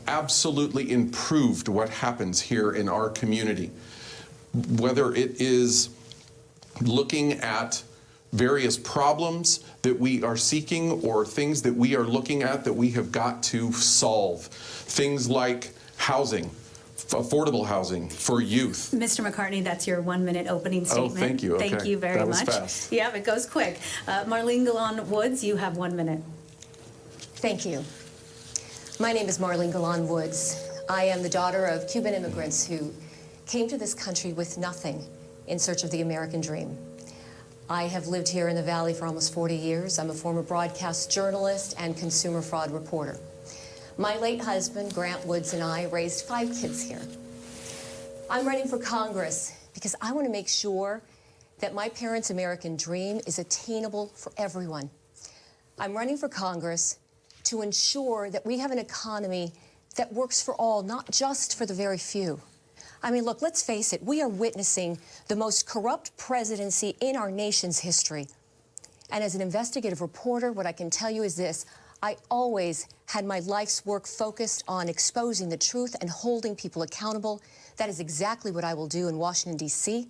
absolutely improved what happens here in our community. Whether it is looking at various problems that we are seeking or things that we are looking at that we have got to solve. Things like housing, affordable housing for youth. Mr. McCartney, that's your 1 minute opening statement. Oh, thank you. Okay. Thank you very much. That was fast. Yeah, it goes quick. Marlene Galán-Woods, you have 1 minute. Thank you. My name is Marlene Galán-Woods. I am the daughter of Cuban immigrants who came to this country with nothing in search of the American dream. I have lived here in the Valley for almost 40 years. I'm a former broadcast journalist and consumer fraud reporter. My late husband, Grant Woods, and I raised 5 kids here. I'm running for Congress because I want to make sure that my parents' American dream is attainable for everyone. I'm running for Congress to ensure that we have an economy that works for all, not just for the very few. I mean, look, let's face it, we are witnessing the most corrupt presidency in our nation's history. And as an investigative reporter, what I can tell you is this: I always had my life's work focused on exposing the truth and holding people accountable. That is exactly what I will do in Washington, D.C.,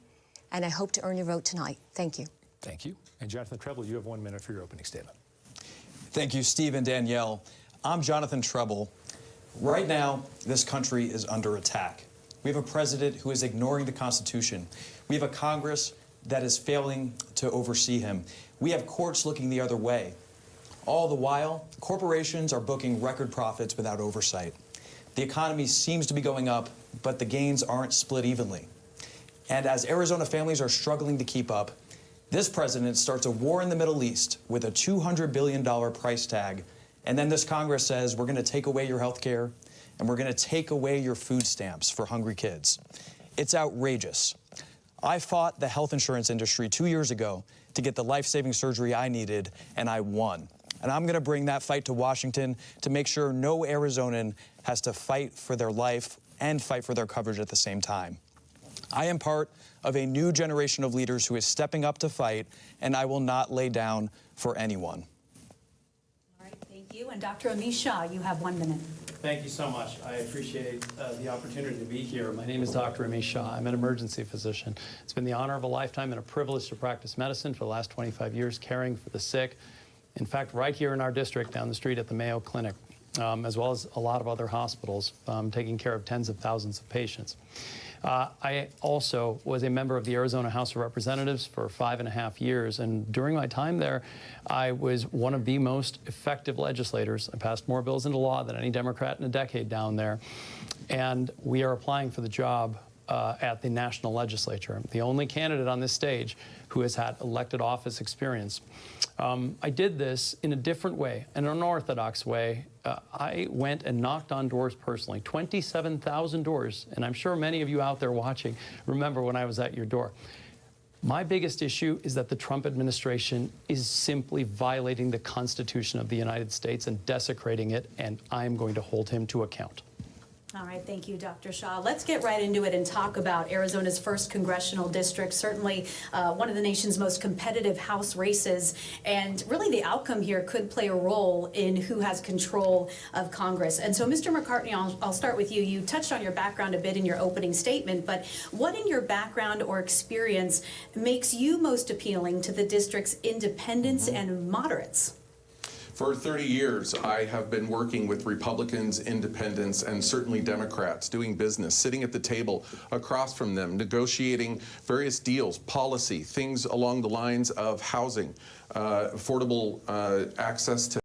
and I hope to earn your vote tonight. Thank you. Thank you. And Jonathan Treble, you have 1 minute for your opening statement. Thank you, Steve and Danielle. I'm Jonathan Treble. Right now, this country is under attack. We have a president who is ignoring the Constitution. We have a Congress that is failing to oversee him. We have courts looking the other way. All the while, corporations are booking record profits without oversight. The economy seems to be going up, but the gains aren't split evenly. And as Arizona families are struggling to keep up, this president starts a war in the Middle East with a $200 billion price tag. And then this Congress says, we're going to take away your health care, and we're going to take away your food stamps for hungry kids. It's outrageous. I fought the health insurance industry 2 years ago to get the life-saving surgery I needed, and I won. And I'm going to bring that fight to Washington to make sure no Arizonan has to fight for their life and fight for their coverage at the same time. I am part of a new generation of leaders who is stepping up to fight, and I will not lay down for anyone. All right, thank you. And Dr. Amish Shah, you have 1 minute. Thank you so much. I appreciate the opportunity to be here. My name is Dr. Amish Shah. I'm an emergency physician. It's been the honor of a lifetime and a privilege to practice medicine for the last 25 years, caring for the sick. In fact, right here in our district, down the street at the Mayo Clinic, as well as a lot of other hospitals, taking care of tens of thousands of patients. I also was a member of the Arizona House of Representatives for 5.5 years, and during my time there, I was one of the most effective legislators. I passed more bills into law than any Democrat in a decade down there, and we are applying for the job at the national legislature. I'm the only candidate on this stage who has had elected office experience. I did this in a different way, an unorthodox way. I went and knocked on doors personally, 27,000 doors, and I'm sure many of you out there watching remember when I was at your door. My biggest issue is that the Trump administration is simply violating the Constitution of the United States and desecrating it, and I'm going to hold him to account. All right, thank you, Dr. Shah. Let's get right into it and talk about Arizona's 1st congressional district, certainly one of the nation's most competitive House races, and really the outcome here could play a role in who has control of Congress. And so, Mr. McCartney, I'll start with you. You touched on your background a bit in your opening statement, but what in your background or experience makes you most appealing to the district's independents and moderates? For 30 years, I have been working with Republicans, independents, and certainly Democrats, doing business, sitting at the table across from them, negotiating various deals, policy, things along the lines of housing, affordable access to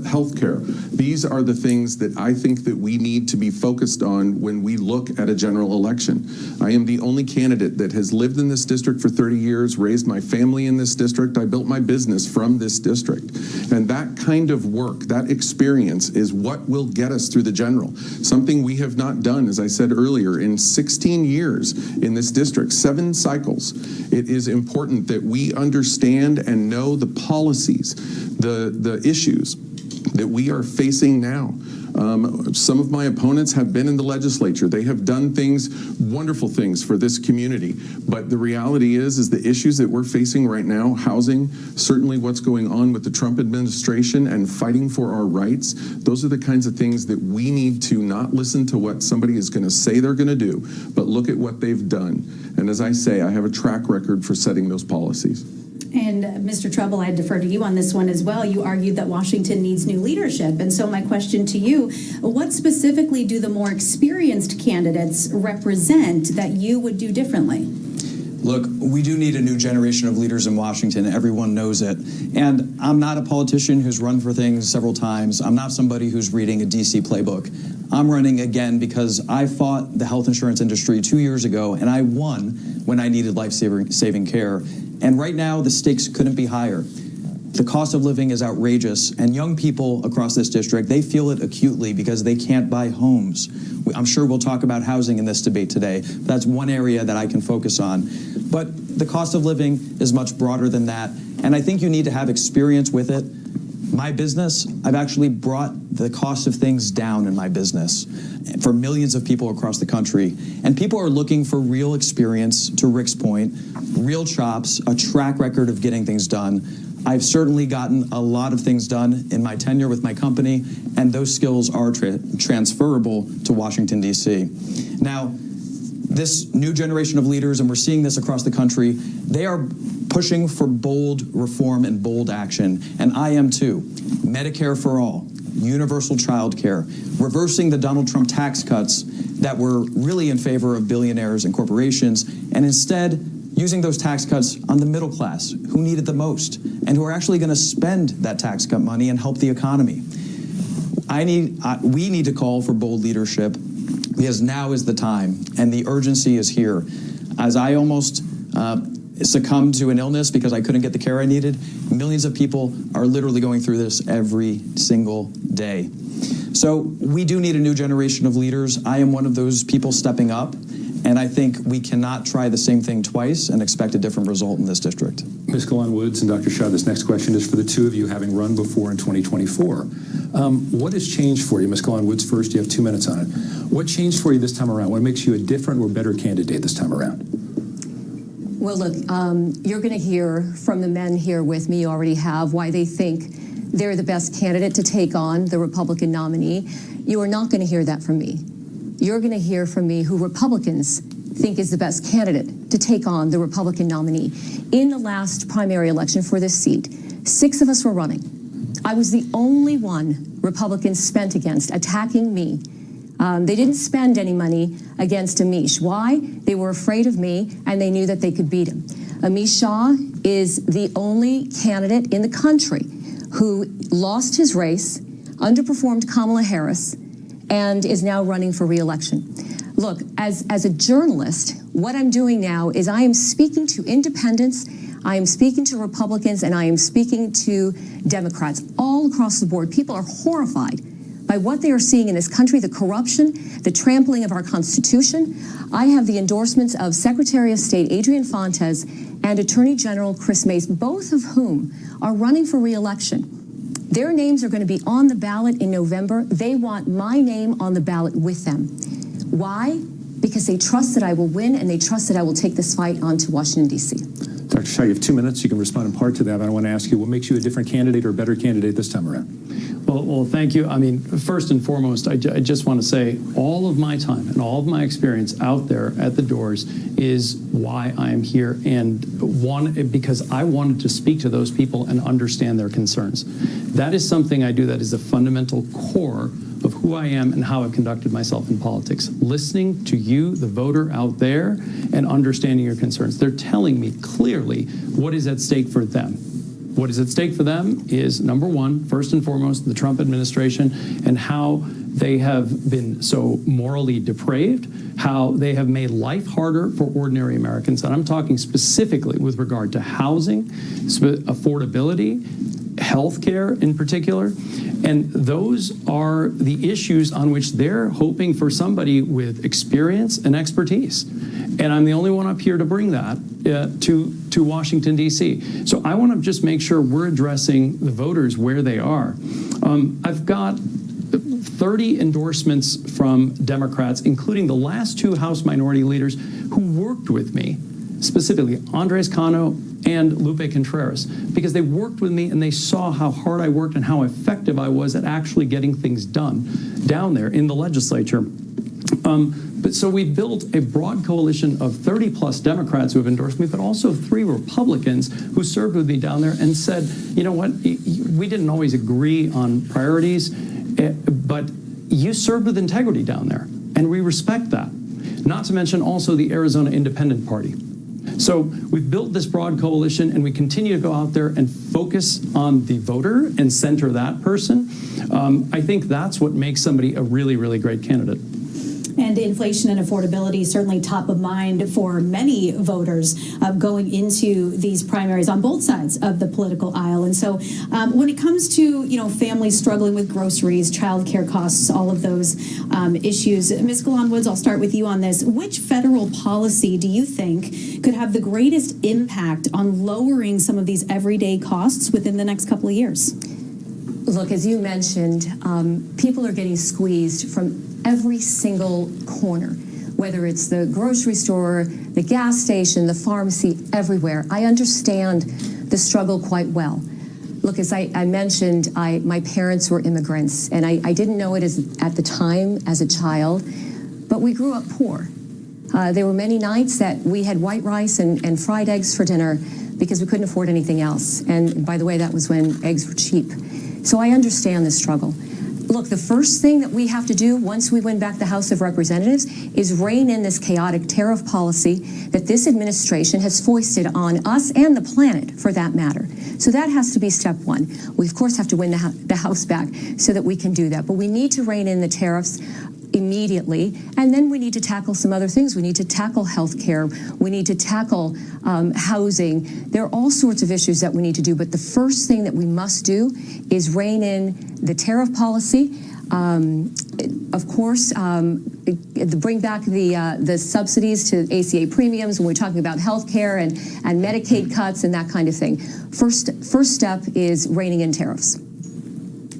health care. These are the things that I think that we need to be focused on when we look at a general election. I am the only candidate that has lived in this district for 30 years, raised my family in this district. I built my business from this district. And that kind of work, that experience is what will get us through the general. Something we have not done, as I said earlier, in 16 years in this district, 7 cycles. It is important that we understand and know the policies, the issues, that we are facing now. Some of my opponents have been in the legislature. They have done things, wonderful things for this community. But the reality is the issues that we're facing right now, housing, certainly what's going on with the Trump administration and fighting for our rights, those are the kinds of things that we need to not listen to what somebody is going to say they're going to do, but look at what they've done. And as I say, I have a track record for setting those policies. And Mr. Treble, I defer to you on this one as well. You argued that Washington needs new leadership. And so my question to you, what specifically do the more experienced candidates represent that you would do differently? Look, we do need a new generation of leaders in Washington. Everyone knows it. And I'm not a politician who's run for things several times. I'm not somebody who's reading a DC playbook. I'm running again because I fought the health insurance industry 2 years ago, and I won when I needed life-saving care. And right now, the stakes couldn't be higher. The cost of living is outrageous, and young people across this district, they feel it acutely because they can't buy homes. I'm sure we'll talk about housing in this debate today. But that's one area that I can focus on. But the cost of living is much broader than that, and I think you need to have experience with it. My business, I've actually brought the cost of things down in my business for millions of people across the country. And people are looking for real experience, to Rick's point, real chops, a track record of getting things done. I've certainly gotten a lot of things done in my tenure with my company, and those skills are transferable to Washington, D.C. Now, this new generation of leaders, and we're seeing this across the country, they are pushing for bold reform and bold action, and I am too. Medicare for all, universal child care, reversing the Donald Trump tax cuts that were really in favor of billionaires and corporations, and instead using those tax cuts on the middle class who need it the most and who are actually going to spend that tax cut money and help the economy. We need to call for bold leadership because now is the time and the urgency is here. As I almost succumbed to an illness because I couldn't get the care I needed, millions of people are literally going through this every single day. So we do need a new generation of leaders. I am one of those people stepping up, and I think we cannot try the same thing twice and expect a different result in this district. Ms. Galán-Woods and Dr. Shah, this next question is for the two of you, having run before in 2024. What has changed for you? Ms. Galán-Woods first, you have 2 minutes on it. What changed for you this time around? What makes you a different or better candidate this time around? Well, look, you're going to hear from the men here with me, you already have, why they think they're the best candidate to take on the Republican nominee. You are not going to hear that from me. You're going to hear from me who Republicans think is the best candidate to take on the Republican nominee. In the last primary election for this seat, 6 of us were running. I was the only one Republicans spent against, attacking me. They didn't spend any money against Amish. Why? They were afraid of me, and they knew that they could beat him. Amish Shah is the only candidate in the country who lost his race, underperformed Kamala Harris, and is now running for re-election. Look, as a journalist, what I'm doing now is I am speaking to independents, I am speaking to Republicans, and I am speaking to Democrats all across the board. People are horrified by what they are seeing in this country, the corruption, the trampling of our Constitution. I have the endorsements of Secretary of State Adrian Fontes and Attorney General Chris Mace, both of whom are running for re-election. Their names are going to be on the ballot in November. They want my name on the ballot with them. Why? Because they trust that I will win, and they trust that I will take this fight on to Washington, D.C. Dr. Shah, you have 2 minutes. You can respond in part to that. But I want to ask you, what makes you a different candidate or a better candidate this time around? Well, thank you. I mean, first and foremost, I just want to say all of my time and all of my experience out there at the doors is why I am here, and because I wanted to speak to those people and understand their concerns. That is something I do that is a fundamental core of who I am and how I've conducted myself in politics. Listening to you, the voter out there, and understanding your concerns. They're telling me clearly what is at stake for them. What is at stake for them is, number one, first and foremost, the Trump administration and how they have been so morally depraved, how they have made life harder for ordinary Americans. And I'm talking specifically with regard to housing, affordability, healthcare in particular. And those are the issues on which they're hoping for somebody with experience and expertise. And I'm the only one up here to bring that to Washington, D.C. So I want to just make sure we're addressing the voters where they are. I've got 30 endorsements from Democrats, including the last two House minority leaders who worked with me, specifically Andres Cano and Lupe Contreras, because they worked with me and they saw how hard I worked and how effective I was at actually getting things done down there in the legislature. So we built a broad coalition of 30-plus Democrats who have endorsed me, but also 3 Republicans who served with me down there and said, you know what, we didn't always agree on priorities, but you served with integrity down there, and we respect that. Not to mention also the Arizona Independent Party. So we've built this broad coalition, and we continue to go out there and focus on the voter and center that person. I think that's what makes somebody a really, really great candidate. And inflation and affordability certainly top of mind for many voters going into these primaries on both sides of the political aisle. And so when it comes to, families struggling with groceries, childcare costs, all of those issues, Ms. Galán-Woods, I'll start with you on this. Which federal policy do you think could have the greatest impact on lowering some of these everyday costs within the next couple of years? Look, as you mentioned, people are getting squeezed from every single corner, whether it's the grocery store, the gas station, the pharmacy, everywhere. I understand the struggle quite well. Look, as I mentioned, my parents were immigrants, and I didn't know it at the time as a child, but we grew up poor. There were many nights that we had white rice and fried eggs for dinner because we couldn't afford anything else. And by the way, that was when eggs were cheap. So I understand the struggle. Look, the first thing that we have to do once we win back the House of Representatives is rein in this chaotic tariff policy that this administration has foisted on us and the planet, for that matter. So that has to be step one. We, of course, have to win the House back so that we can do that. But we need to rein in the tariffs immediately, and then we need to tackle some other things. We need to tackle health care. We need to tackle housing. There are all sorts of issues that we need to do, but the first thing that we must do is rein in the tariff policy. Of course, bring back the subsidies to ACA premiums when we're talking about health care and Medicaid cuts and that kind of thing. First step is reining in tariffs.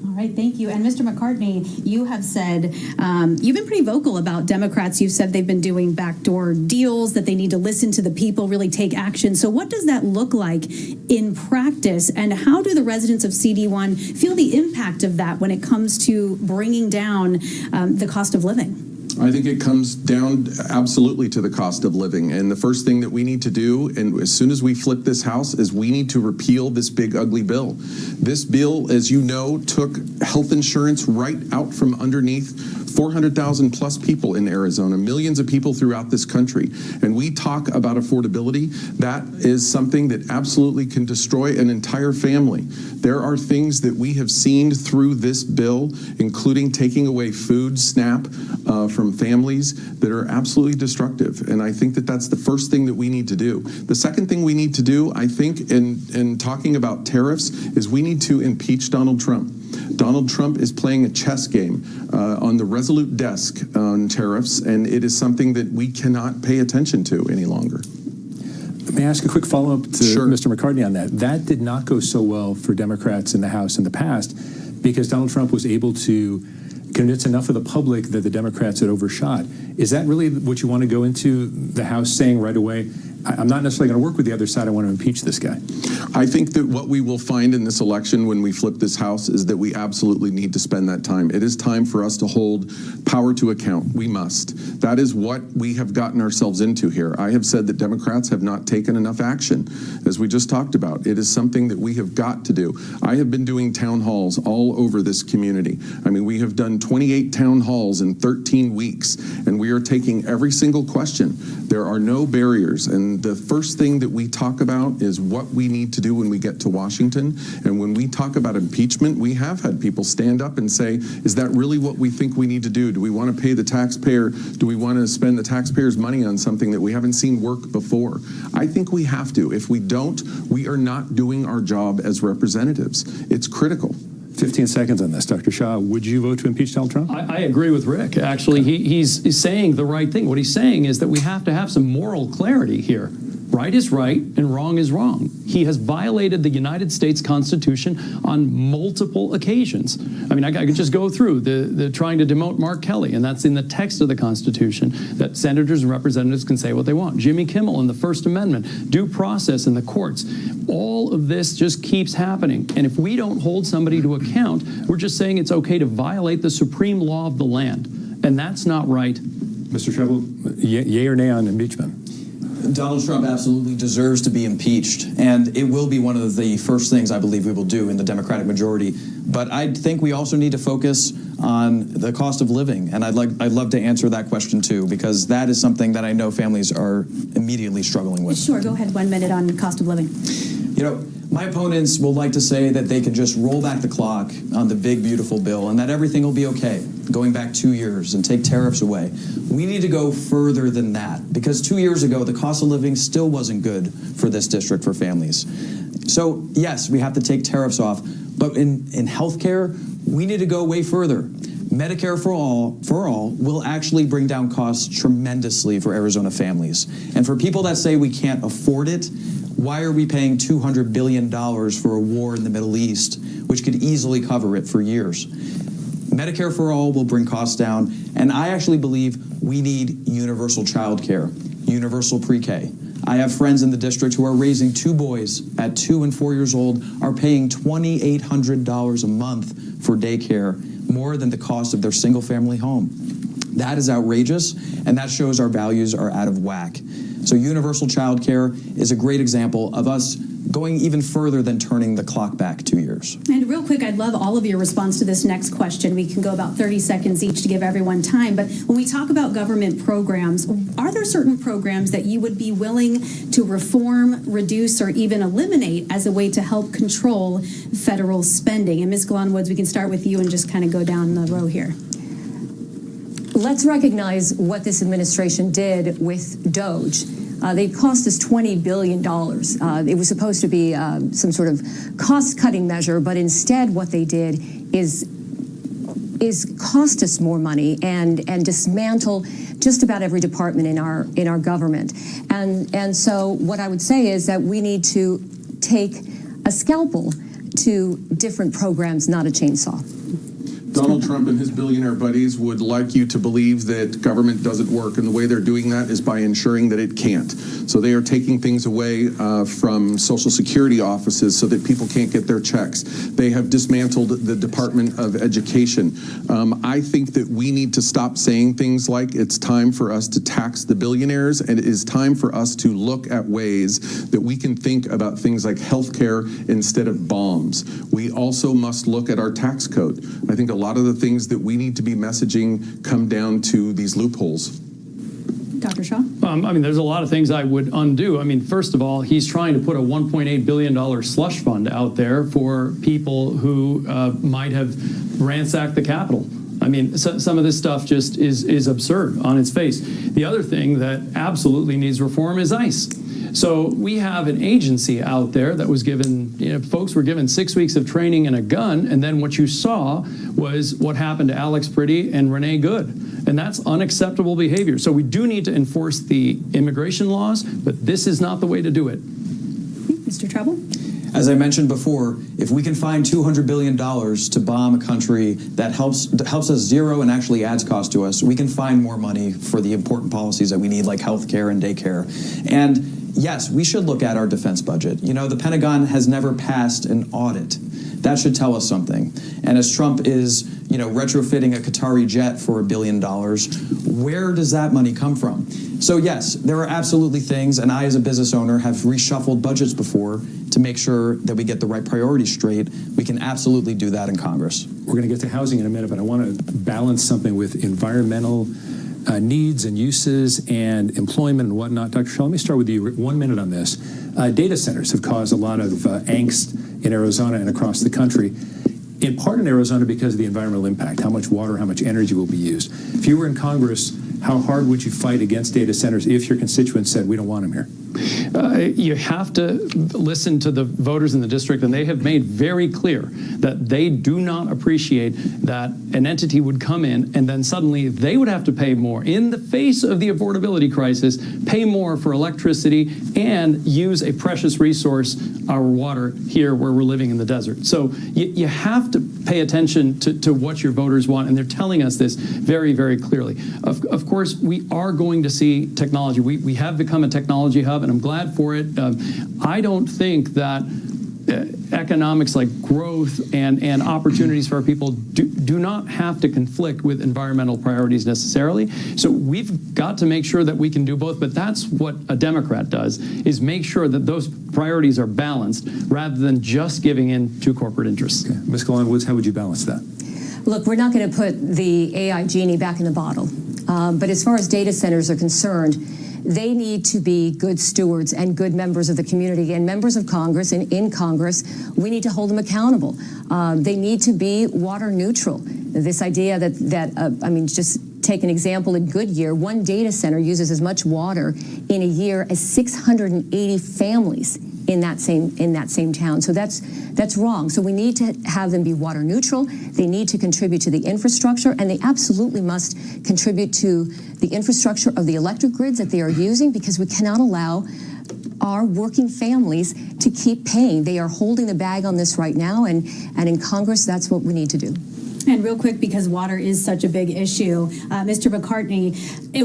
All right, thank you. And Mr. McCartney, you have said, you've been pretty vocal about Democrats. You've said they've been doing backdoor deals, that they need to listen to the people, really take action. So what does that look like in practice? And how do the residents of CD1 feel the impact of that when it comes to bringing down the cost of living? I think it comes down absolutely to the cost of living. And the first thing that we need to do, and as soon as we flip this House, is we need to repeal this big, ugly bill. This bill, as you know, took health insurance right out from underneath 400,000 plus people in Arizona, millions of people throughout this country. And we talk about affordability. That is something that absolutely can destroy an entire family. There are things that we have seen through this bill, including taking away food, SNAP, from families that are absolutely destructive. And I think that that's the first thing that we need to do. The second thing we need to do, I think, in talking about tariffs, is we need to impeach Donald Trump. Donald Trump is playing a chess game on the resolute desk on tariffs, and it is something that we cannot pay attention to any longer. May I ask a quick follow-up to Sure. Mr. McCartney on that? That did not go so well for Democrats in the House in the past because Donald Trump was able to convince enough of the public that the Democrats had overshot. Is that really what you want to go into the House saying right away, I'm not necessarily going to work with the other side, I want to impeach this guy? I think that what we will find in this election when we flip this House is that we absolutely need to spend that time. It is time for us to hold power to account. We must. That is what we have gotten ourselves into here. I have said that Democrats have not taken enough action, as we just talked about. It is something that we have got to do. I have been doing town halls all over this community. I mean, we have done 28 town halls in 13 weeks, and we are taking every single question. There are no barriers, and the first thing that we talk about is what we need to do when we get to Washington. And when we talk about impeachment, we have had people stand up and say, is that really what we think we need to do? Do we want to pay the taxpayer? Do we want to spend the taxpayers' money on something that we haven't seen work before? I think we have to. If we don't, we are not doing our job as representatives. It's critical. 15 seconds on this. Dr. Shah, would you vote to impeach Donald Trump? I agree with Rick. Actually, he's saying the right thing. What he's saying is that we have to have some moral clarity here, right? right is right and wrong is wrong. He has violated the United States Constitution on multiple occasions. I mean, I could just go through the trying to demote Mark Kelly, and that's in the text of the Constitution, that senators and representatives can say what they want. Jimmy Kimmel in the First Amendment, due process in the courts. All of this just keeps happening. And if we don't hold somebody to account, we're just saying it's okay to violate the supreme law of the land. And that's not right. Mr. Treble, yay or nay on impeachment? Donald Trump absolutely deserves to be impeached, and it will be one of the first things I believe we will do in the Democratic majority. But I think we also need to focus on the cost of living, and I'd love to answer that question too, because that is something that I know families are immediately struggling with. Sure, go ahead, 1 minute on cost of living. You know, my opponents will like to say that they can just roll back the clock on the big, beautiful bill and that everything will be okay, going back 2 years and take tariffs away. We need to go further than that, because 2 years ago, the cost of living still wasn't good for this district for families. So yes, we have to take tariffs off, but in healthcare, we need to go way further. Medicare for all will actually bring down costs tremendously for Arizona families. And for people that say we can't afford it, why are we paying $200 billion for a war in the Middle East, which could easily cover it for years? Medicare for all will bring costs down, and I actually believe we need universal child care, universal pre-K. I have friends in the district who are raising 2 boys at 2 and 4 years old, are paying $2,800 a month for daycare, more than the cost of their single-family home. That is outrageous, and that shows our values are out of whack. So universal child care is a great example of us going even further than turning the clock back 2 years. And real quick, I'd love all of your response to this next question. We can go about 30 seconds each to give everyone time. But when we talk about government programs, are there certain programs that you would be willing to reform, reduce, or even eliminate as a way to help control federal spending? And Ms. Galán-Woods, we can start with you and just kind of go down the row here. Let's recognize what this administration did with DOGE. They cost us $20 billion. It was supposed to be some sort of cost-cutting measure, but instead what they did is cost us more money and dismantle just about every department in our government. And so what I would say is that we need to take a scalpel to different programs, not a chainsaw. Donald Trump and his billionaire buddies would like you to believe that government doesn't work, and the way they're doing that is by ensuring that it can't. So they are taking things away from Social Security offices so that people can't get their checks. They have dismantled the Department of Education. I think that we need to stop saying things like it's time for us to tax the billionaires, and it is time for us to look at ways that we can think about things like healthcare instead of bombs. We also must look at our tax code. I think a lot of the things that we need to be messaging come down to these loopholes. Dr. Shah? I mean, there's a lot of things I would undo. I mean, first of all, he's trying to put a $1.8 billion slush fund out there for people who might have ransacked the Capitol. I mean, some of this stuff just is absurd on its face. The other thing that absolutely needs reform is ICE. So we have an agency out there that was given, folks were given 6 weeks of training and a gun, and then what you saw was what happened to Alex Priddy and Renee Good. And that's unacceptable behavior. So we do need to enforce the immigration laws, but this is not the way to do it. Mr. Treble? As I mentioned before, if we can find $200 billion to bomb a country that helps us zero and actually adds cost to us, we can find more money for the important policies that we need, like health care and daycare. And yes, we should look at our defense budget. The Pentagon has never passed an audit. That should tell us something. And as Trump is, retrofitting a Qatari jet for $1 billion, where does that money come from? So yes, there are absolutely things, and I as a business owner have reshuffled budgets before to make sure that we get the right priorities straight. We can absolutely do that in Congress. We're going to get to housing in a minute, but I want to balance something with environmental needs and uses and employment and whatnot. Dr. Shah, let me start with you. 1 minute on this. Data centers have caused a lot of angst in Arizona and across the country, in part in Arizona because of the environmental impact, how much water, how much energy will be used. If you were in Congress, how hard would you fight against data centers if your constituents said, we don't want them here? you have to listen to the voters in the district, and they have made very clear that they do not appreciate that an entity would come in and then suddenly they would have to pay more in the face of the affordability crisis, pay more for electricity, and use a precious resource, our water, here where we're living in the desert. So you have to pay attention to what your voters want, and they're telling us this very, very clearly. Of course, we are going to see technology. We have become a technology hub, and I'm glad for it. I don't think that economics like growth and opportunities for our people do not have to conflict with environmental priorities necessarily. So we've got to make sure that we can do both, but that's what a Democrat does, is make sure that those priorities are balanced rather than just giving in to corporate interests. Okay. Ms. Galán-Woods, how would you balance that? Look, we're not going to put the AI genie back in the bottle. But as far as data centers are concerned, they need to be good stewards and good members of the community and members of Congress. And in Congress, we need to hold them accountable. They need to be water neutral. This idea I mean, just take an example in Goodyear, one data center uses as much water in a year as 680 families in that same town. So that's wrong. So we need to have them be water neutral. They need to contribute to the infrastructure, and they absolutely must contribute to the infrastructure of the electric grids that they are using, because we cannot allow our working families to keep paying. They are holding the bag on this right now, and in Congress, that's what we need to do. And real quick, because water is such a big issue, Mr. McCartney,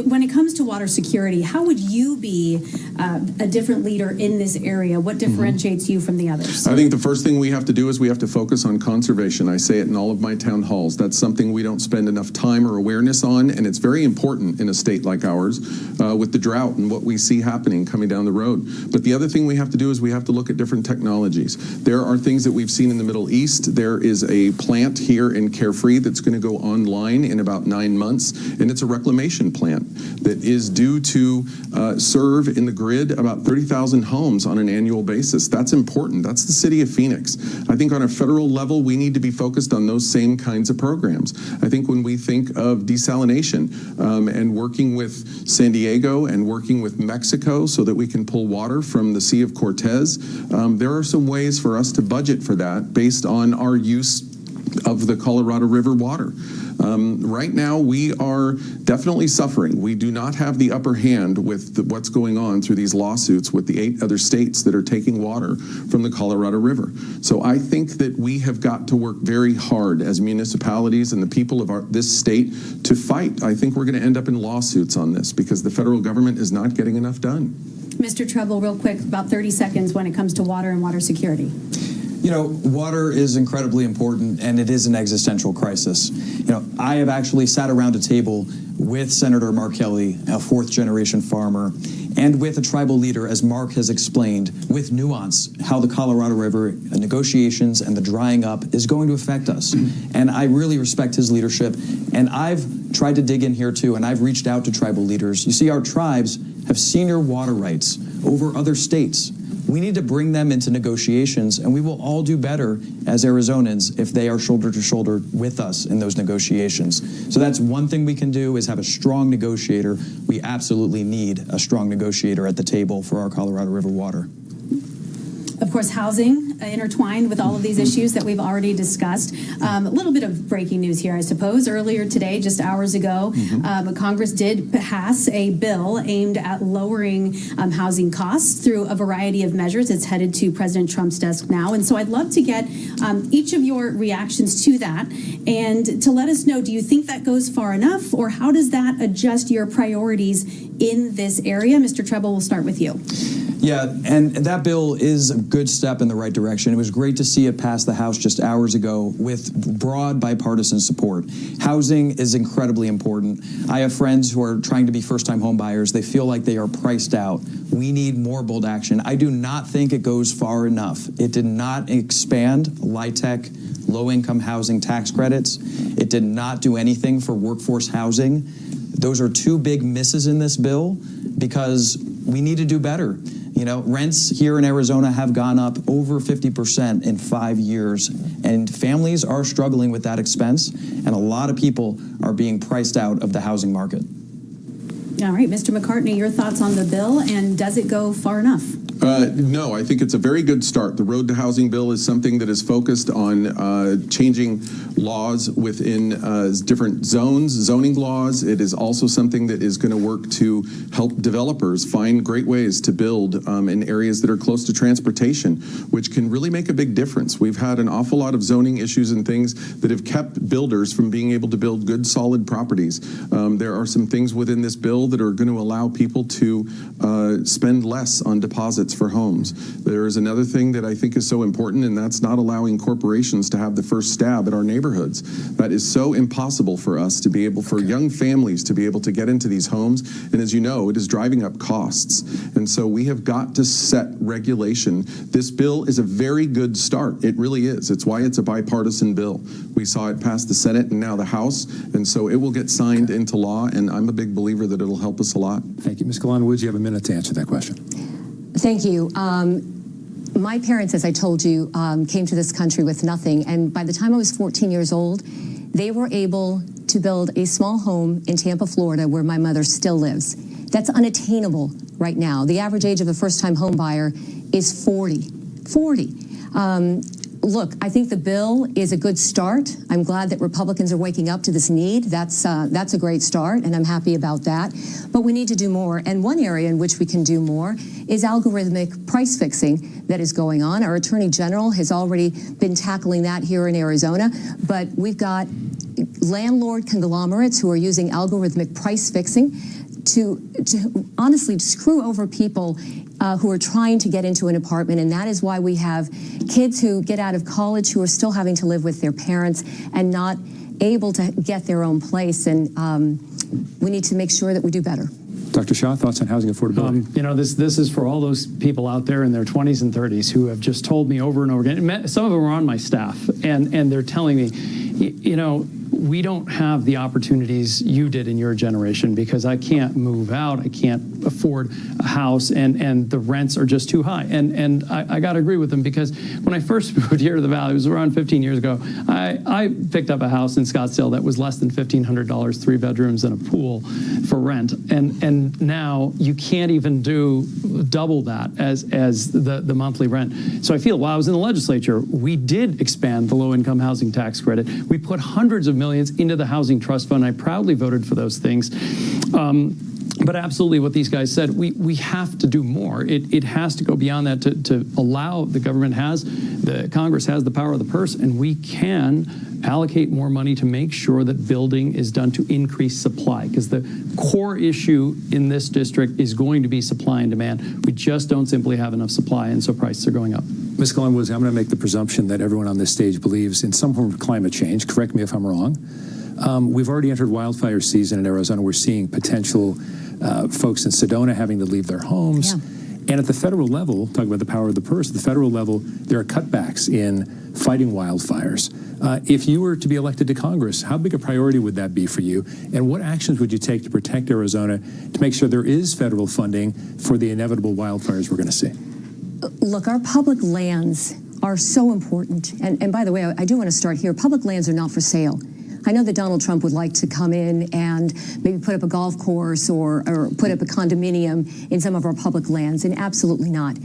when it comes to water security, how would you be a different leader in this area? What differentiates you from the others? I think the first thing we have to do is we have to focus on conservation. I say it in all of my town halls. That's something we don't spend enough time or awareness on, and it's very important in a state like ours with the drought and what we see happening coming down the road. But the other thing we have to do is we have to look at different technologies. There are things that we've seen in the Middle East. There is a plant here in Carefree that's going to go online in about 9 months, and it's a reclamation plant that is due to serve in the grid about 30,000 homes on an annual basis. That's important. That's the city of Phoenix. I think on a federal level, we need to be focused on those same kinds of programs. I think when we think of desalination and working with San Diego and working with Mexico so that we can pull water from the Sea of Cortez, there are some ways for us to budget for that based on our use of the Colorado River water. Right now, we are definitely suffering. We do not have the upper hand with what's going on through these lawsuits with the 8 other states that are taking water from the Colorado River. So I think that we have got to work very hard as municipalities and the people of this state to fight. I think we're going to end up in lawsuits on this because the federal government is not getting enough done. Mr. Treble, real quick, about 30 seconds when it comes to water and water security. You know, water is incredibly important, and it is an existential crisis. You know, I have actually sat around a table with Senator Mark Kelly, a fourth-generation farmer, and with a tribal leader, as Mark has explained, with nuance, how the Colorado River negotiations and the drying up is going to affect us. And I really respect his leadership, and I've tried to dig in here too, and I've reached out to tribal leaders. You see, our tribes have senior water rights over other states. We need to bring them into negotiations, and we will all do better as Arizonans if they are shoulder to shoulder with us in those negotiations. So that's one thing we can do, is have a strong negotiator. We absolutely need a strong negotiator at the table for our Colorado River water. Of course, housing intertwined with all of these issues that we've already discussed. A little bit of breaking news here, I suppose. Earlier today, just hours ago, Congress did pass a bill aimed at lowering housing costs through a variety of measures. It's headed to President Trump's desk now. And so I'd love to get each of your reactions to that and to let us know, do you think that goes far enough, or how does that adjust your priorities in this area? Mr. Treble, we'll start with you. Yeah, and that bill is a good step in the right direction. It was great to see it pass the House just hours ago with broad bipartisan support. Housing is incredibly important. I have friends who are trying to be first-time home buyers. They feel like they are priced out. We need more bold action. I do not think it goes far enough. It did not expand LIHTC, low-income housing tax credits. It did not do anything for workforce housing. Those are 2 big misses in this bill because we need to do better. You know, rents here in Arizona have gone up over 50% in 5 years, and families are struggling with that expense, and a lot of people are being priced out of the housing market. All right, Mr. McCartney, your thoughts on the bill, and does it go far enough? No, I think it's a very good start. The Road to Housing bill is something that is focused on changing laws within different zoning laws. It is also something that is going to work to help developers find great ways to build in areas that are close to transportation, which can really make a big difference. We've had an awful lot of zoning issues and things that have kept builders from being able to build good, solid properties. There are some things within this bill that are going to allow people to spend less on deposits for homes. There is another thing that I think is so important, and that's not allowing corporations to have the first stab at our neighborhoods. That is so impossible for us to be able, for young families to be able to get into these homes. And as you know, it is driving up costs. And so we have got to set regulation. This bill is a very good start. It really is. It's why it's a bipartisan bill. We saw it pass the Senate and now the House. And so it will get signed into law. And I'm a big believer that it'll help us a lot. Thank you. Ms. Galán-Woods, you have a minute to answer that question. Thank you. My parents, as I told you, came to this country with nothing. And by the time I was 14 years old, they were able to build a small home in Tampa, Florida, where my mother still lives. That's unattainable right now. The average age of a first-time home buyer is 40. Look, I think the bill is a good start. I'm glad that Republicans are waking up to this need. That's a great start, and I'm happy about that. But we need to do more. And one area in which we can do more is algorithmic price fixing that is going on. Our Attorney General has already been tackling that here in Arizona, but we've got landlord conglomerates who are using algorithmic price fixing to honestly screw over people who are trying to get into an apartment. And that is why we have kids who get out of college who are still having to live with their parents and not able to get their own place. And we need to make sure that we do better. Dr. Shah, thoughts on housing affordability? You know, this is for all those people out there in their 20s and 30s who have just told me over and over again. Some of them are on my staff, and they're telling me, you know, we don't have the opportunities you did in your generation because I can't move out, I can't afford a house, and the rents are just too high. And I got to agree with them, because when I first moved here to the Valley, it was around 15 years ago, I picked up a house in Scottsdale that was less than $1,500, 3 bedrooms and a pool for rent. And now you can't even do double that as the monthly rent. So I feel while I was in the legislature, we did expand the low-income housing tax credit. We put hundreds of millions into the housing trust fund. I proudly voted for those things. But absolutely what these guys said, we have to do more. It has to go beyond that to allow the government the Congress has the power of the purse, and we can allocate more money to make sure that building is done to increase supply, because the core issue in this district is going to be supply and demand. We just don't simply have enough supply, and so prices are going up. Ms. Galán-Woods, I'm going to make the presumption that everyone on this stage believes in some form of climate change. Correct me if I'm wrong. We've already entered wildfire season in Arizona. We're seeing potential folks in Sedona having to leave their homes. Yeah. And at the federal level, talking about the power of the purse, at the federal level, there are cutbacks in fighting wildfires. If you were to be elected to Congress, how big a priority would that be for you? And what actions would you take to protect Arizona to make sure there is federal funding for the inevitable wildfires we're going to see? Look, our public lands are so important. And by the way, I do want to start here. Public lands are not for sale. I know that Donald Trump would like to come in and maybe put up a golf course or put up a condominium in some of our public lands, and absolutely not.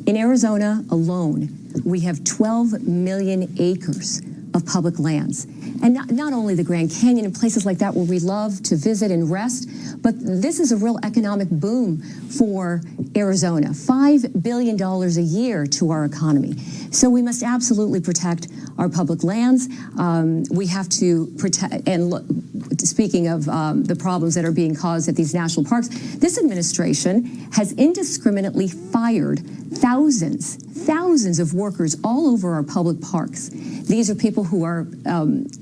In Arizona alone, we have 12 million acres of public lands. And not only the Grand Canyon and places like that where we love to visit and rest, but this is a real economic boom for Arizona. $5 billion a year to our economy. So we must absolutely protect our public lands. We have to protect, and look, speaking of the problems that are being caused at these national parks, this administration has indiscriminately fired thousands of workers all over our public parks. These are people who are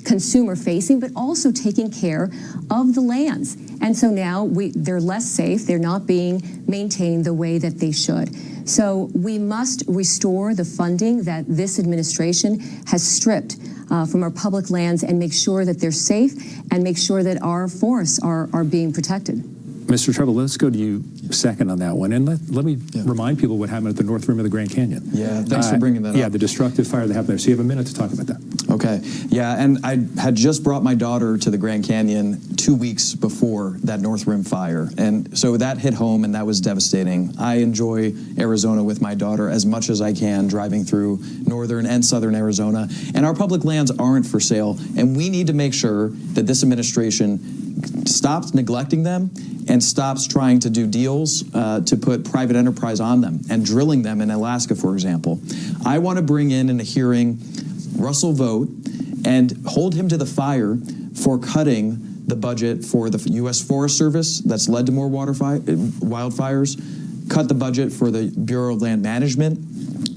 consumer facing, but also taking care of the lands. And so now they're less safe. They're not being maintained the way that they should. So we must restore the funding that this administration has stripped from our public lands and make sure that they're safe and make sure that our forests are being protected. Mr. Treble, let's go to you second on that one. And let me remind people what happened at the North Rim of the Grand Canyon. Yeah, thanks for bringing that up. Yeah, the destructive fire that happened there. So you have a minute to talk about that. Okay. Yeah, and I had just brought my daughter to the Grand Canyon 2 weeks before that North Rim fire, and so that hit home, and that was devastating. I enjoy Arizona with my daughter as much as I can, driving through northern and southern Arizona, and our public lands aren't for sale, and we need to make sure that this administration stops neglecting them and stops trying to do deals to put private enterprise on them and drilling them in Alaska, for example. I want to bring in a hearing Russell Vogt and hold him to the fire for cutting the budget for the U.S. Forest Service that's led to more wildfires, cut the budget for the Bureau of Land Management.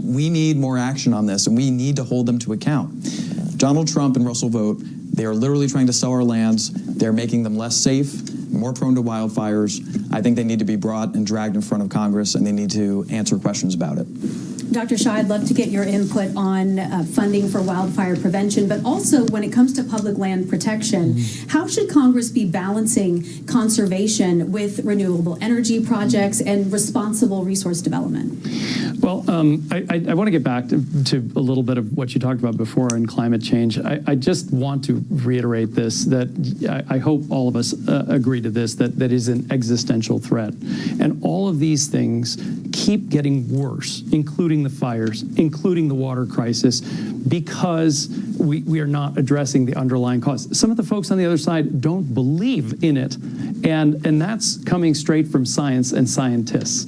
We need more action on this, and we need to hold them to account. Donald Trump and Russell Vogt, they are literally trying to sell our lands. They're making them less safe, more prone to wildfires. I think they need to be brought and dragged in front of Congress, and they need to answer questions about it. Dr. Shah, I'd love to get your input on funding for wildfire prevention, but also when it comes to public land protection, how should Congress be balancing conservation with renewable energy projects and responsible resource development? Well, I want to get back to a little bit of what you talked about before in climate change. I just want to reiterate this, that I hope all of us agree to this, that is an existential threat. And all of these things keep getting worse, including the fires, including the water crisis, because we are not addressing the underlying cause. Some of the folks on the other side don't believe in it, and that's coming straight from science and scientists.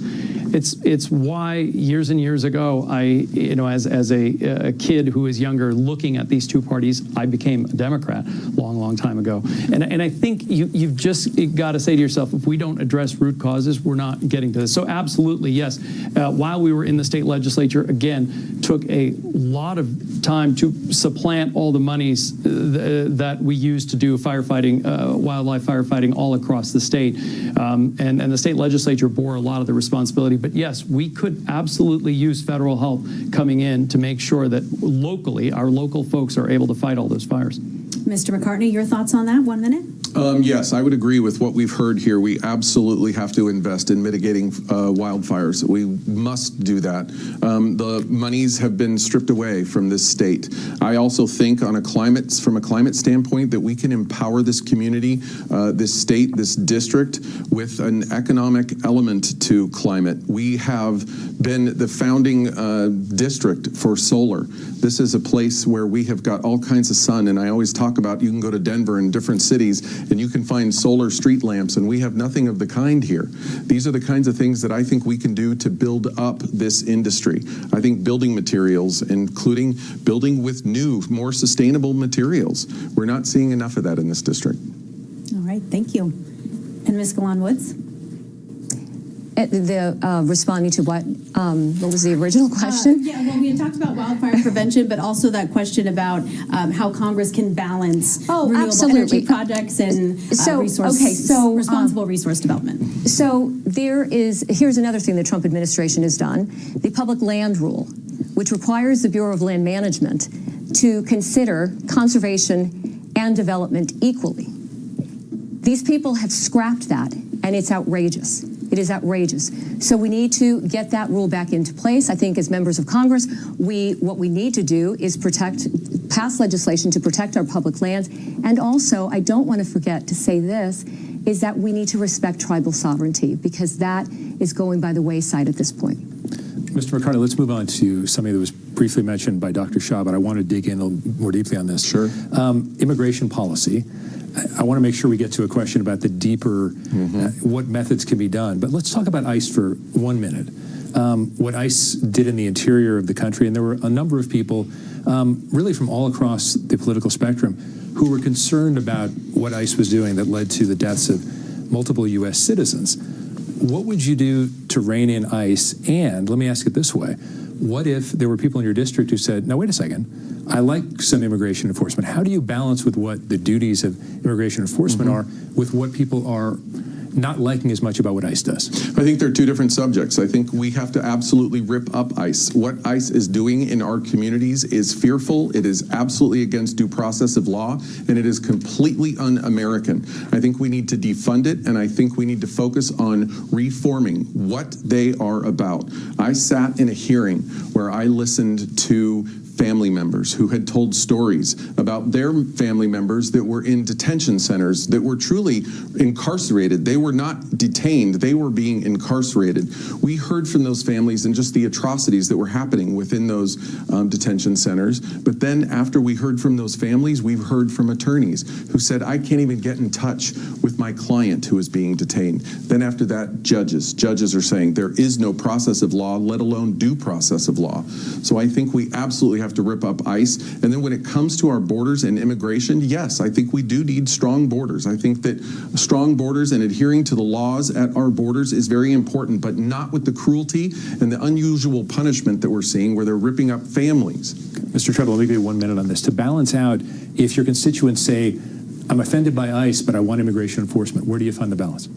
It's why years and years ago, as a kid who was younger, looking at these two parties, I became a Democrat long time ago. And I think you've just got to say to yourself, if we don't address root causes, we're not getting to this. So absolutely, yes. While we were in the state legislature, again, took a lot of time to supplant all the monies that we used to do firefighting, wildlife firefighting all across the state. And the state legislature bore a lot of the responsibility. But yes, we could absolutely use federal help coming in to make sure that locally, our local folks are able to fight all those fires. Mr. McCartney, your thoughts on that? 1 minute. Yes, I would agree with what we've heard here. We absolutely have to invest in mitigating wildfires. We must do that. The monies have been stripped away from this state. I also think from a climate standpoint, that we can empower this community, this state, this district with an economic element to climate. We have been the founding district for solar. This is a place where we have got all kinds of sun, and I always talk about, you can go to Denver and different cities and you can find solar street lamps, and we have nothing of the kind here. These are the kinds of things that I think we can do to build up this industry. I think building materials, including building with new, more sustainable materials. We're not seeing enough of that in this district. All right, thank you. And Ms. Galán-Woods? Responding to what was the original question? Yeah, well, we had talked about wildfire prevention, but also that question about how Congress can balance renewable energy projects and responsible resource development. So here's another thing the Trump administration has done, the public land rule, which requires the Bureau of Land Management to consider conservation and development equally. These people have scrapped that, and it's outrageous. It is outrageous. So we need to get that rule back into place. I think as members of Congress, what we need to do is pass legislation to protect our public lands. And also, I don't want to forget to say this, is that we need to respect tribal sovereignty, because that is going by the wayside at this point. Mr. McCartney, let's move on to something that was briefly mentioned by Dr. Shah, but I want to dig in a little more deeply on this. Sure. Immigration policy. I want to make sure we get to a question about the deeper, what methods can be done. But let's talk about ICE for 1 minute. What ICE did in the interior of the country, and there were a number of people, really from all across the political spectrum, who were concerned about what ICE was doing that led to the deaths of multiple U.S. citizens. What would you do to rein in ICE? And let me ask it this way. What if there were people in your district who said, now, wait a second, I like some immigration enforcement. How do you balance with what the duties of immigration enforcement are with what people are not liking as much about what ICE does? I think they're two different subjects. I think we have to absolutely rip up ICE. What ICE is doing in our communities is fearful. It is absolutely against due process of law, and it is completely un-American. I think we need to defund it, and I think we need to focus on reforming what they are about. I sat in a hearing where I listened to family members who had told stories about their family members that were in detention centers, that were truly incarcerated. They were not detained, they were being incarcerated. We heard from those families and just the atrocities that were happening within those detention centers. But then after we heard from those families, we've heard from attorneys who said, I can't even get in touch with my client who is being detained. Then after that, judges are saying there is no process of law, let alone due process of law. So I think we absolutely have to rip up ICE. And then when it comes to our borders and immigration, yes, I think we do need strong borders. I think that strong borders and adhering to the laws at our borders is very important, but not with the cruelty and the unusual punishment that we're seeing where they're ripping up families. Mr. Treble, let me give you 1 minute on this. To balance out, if your constituents say, I'm offended by ICE, but I want immigration enforcement, where do you find the balance?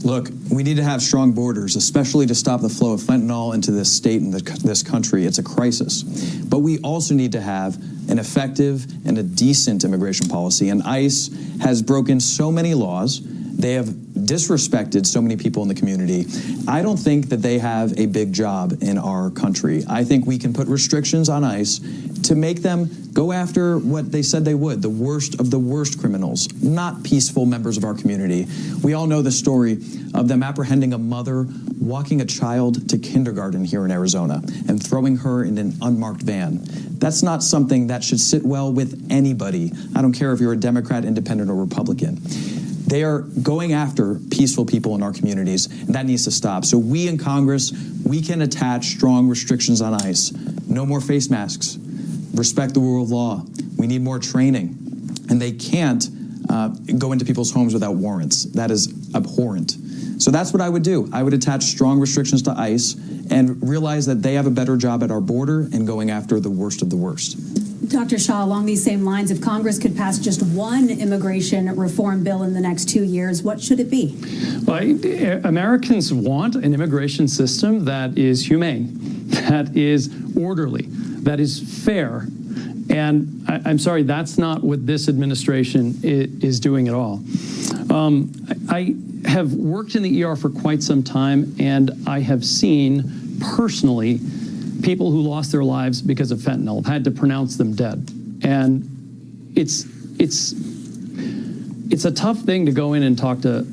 Look, we need to have strong borders, especially to stop the flow of fentanyl into this state and this country. It's a crisis. But we also need to have an effective and a decent immigration policy. And ICE has broken so many laws. They have disrespected so many people in the community. I don't think that they have a big job in our country. I think we can put restrictions on ICE to make them go after what they said they would, the worst of the worst criminals, not peaceful members of our community. We all know the story of them apprehending a mother walking a child to kindergarten here in Arizona and throwing her in an unmarked van. That's not something that should sit well with anybody. I don't care if you're a Democrat, Independent, or Republican. They are going after peaceful people in our communities, and that needs to stop. So we in Congress, we can attach strong restrictions on ICE. No more face masks. Respect the rule of law. We need more training. And they can't go into people's homes without warrants. That is abhorrent. So that's what I would do. I would attach strong restrictions to ICE and realize that they have a better job at our border and going after the worst of the worst. Dr. Shah, along these same lines, if Congress could pass just one immigration reform bill in the next 2 years, what should it be? Well, Americans want an immigration system that is humane, that is orderly, that is fair. And I'm sorry, that's not what this administration is doing at all. I have worked in the ER for quite some time, and I have seen personally people who lost their lives because of fentanyl, have had to pronounce them dead. And it's a tough thing to go in and talk to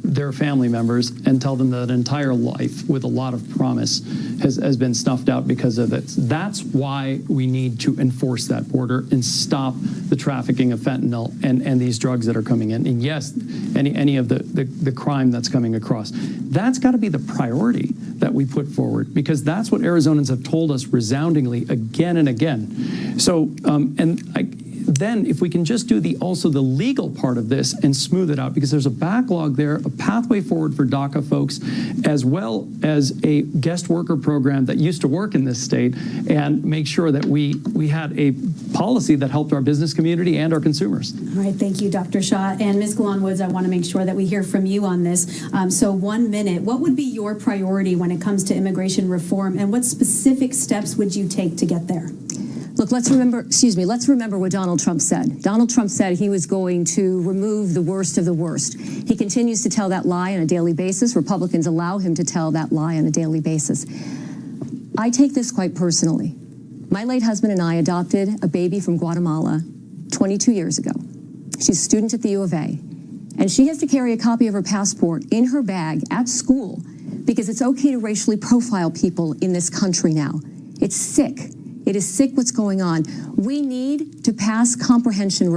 their family members and tell them that an entire life with a lot of promise has been snuffed out because of it. That's why we need to enforce that border and stop the trafficking of fentanyl and these drugs that are coming in. And yes, any of the crime that's coming across. That's got to be the priority that we put forward, because that's what Arizonans have told us resoundingly again and again. So, then if we can just do also the legal part of this and smooth it out, because there's a backlog there, a pathway forward for DACA folks, as well as a guest worker program that used to work in this state, and make sure that we had a policy that helped our business community and our consumers. All right, thank you, Dr. Shah. And Ms. Galán-Woods, I want to make sure that we hear from you on this. So 1 minute, what would be your priority when it comes to immigration reform, and what specific steps would you take to get there? Look, let's remember what Donald Trump said. Donald Trump said he was going to remove the worst of the worst. He continues to tell that lie on a daily basis. Republicans allow him to tell that lie on a daily basis. I take this quite personally. My late husband and I adopted a baby from Guatemala 22 years ago. She's a student at the U of A, and she has to carry a copy of her passport in her bag at school because it's okay to racially profile people in this country now. It's sick. It is sick what's going on. We need to pass comprehension immigration